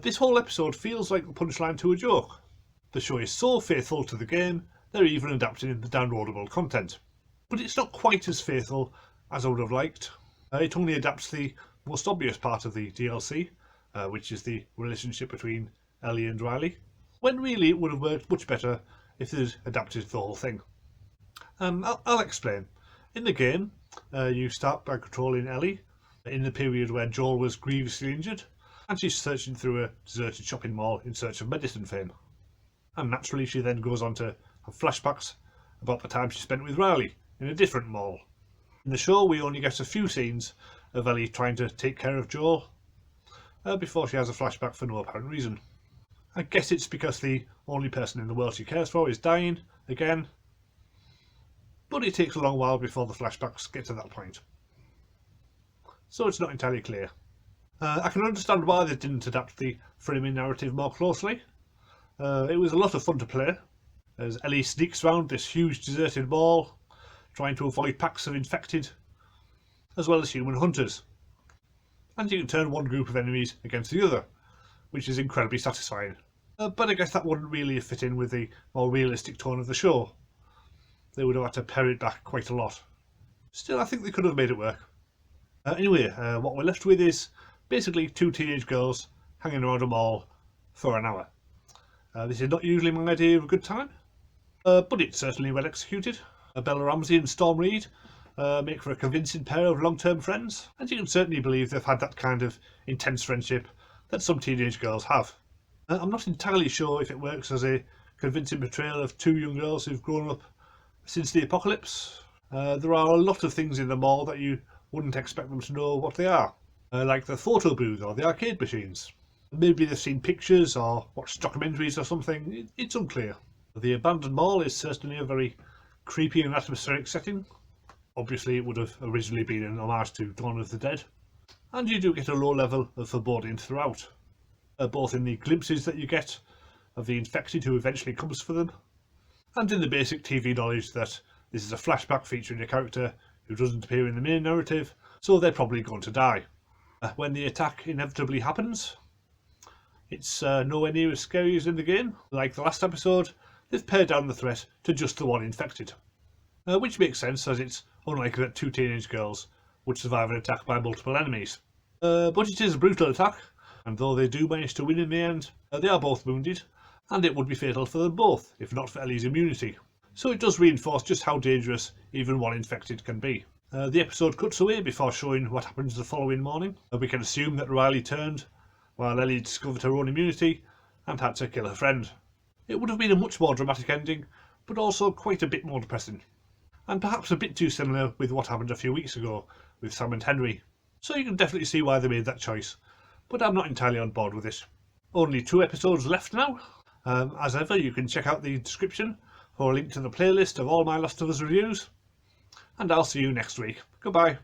This whole episode feels like the punchline to a joke. The show is so faithful to the game, they're even adapting the downloadable content. But it's not quite as faithful as I would have liked. It only adapts the most obvious part of the DLC, which is the relationship between Ellie and Riley, when really it would have worked much better if they'd adapted the whole thing. I'll explain. In the game, you start by controlling Ellie in the period where Joel was grievously injured, and she's searching through a deserted shopping mall in search of medicine for him. And naturally she then goes on to have flashbacks about the time she spent with Riley in a different mall. In the show we only get a few scenes of Ellie trying to take care of Joel before she has a flashback for no apparent reason. I guess it's because the only person in the world she cares for is dying again, but it takes a long while before the flashbacks get to that point. So it's not entirely clear. I can understand why they didn't adapt the framing narrative more closely. It was a lot of fun to play, as Ellie sneaks around this huge deserted mall, trying to avoid packs of infected, as well as human hunters. And you can turn one group of enemies against the other, which is incredibly satisfying. But I guess that wouldn't really fit in with the more realistic tone of the show. They would have had to pare it back quite a lot. Still, I think they could have made it work. Anyway, what we're left with is basically two teenage girls hanging around a mall for an hour. This is not usually my idea of a good time, but it's certainly well executed. Bella Ramsey and Storm Reid make for a convincing pair of long-term friends, and you can certainly believe they've had that kind of intense friendship that some teenage girls have. I'm not entirely sure if it works as a convincing portrayal of two young girls who've grown up since the apocalypse. There are a lot of things in the mall that you wouldn't expect them to know what they are, like the photo booth or the arcade machines. Maybe they've seen pictures or watched documentaries or something, it's unclear. The abandoned mall is certainly a very creepy and atmospheric setting. Obviously it would have originally been an homage to Dawn of the Dead. And you do get a low level of foreboding throughout, both in the glimpses that you get of the infected who eventually comes for them, and in the basic TV knowledge that this is a flashback featuring a character who doesn't appear in the main narrative, so they're probably going to die. When the attack inevitably happens, it's nowhere near as scary as in the game. Like the last episode, they've pared down the threat to just the one infected. Which makes sense, as it's unlikely that two teenage girls would survive an attack by multiple enemies. But it is a brutal attack, and though they do manage to win in the end, they are both wounded, and it would be fatal for them both, if not for Ellie's immunity. So it does reinforce just how dangerous even one infected can be. The episode cuts away before showing what happens the following morning. We can assume that Riley turned, while Ellie discovered her own immunity and had to kill her friend. It would have been a much more dramatic ending, but also quite a bit more depressing. And perhaps a bit too similar with what happened a few weeks ago with Sam and Henry. So you can definitely see why they made that choice, but I'm not entirely on board with it. Only 2 episodes left now. As ever, you can check out the description for a link to the playlist of all my Last of Us reviews. And I'll see you next week. Goodbye.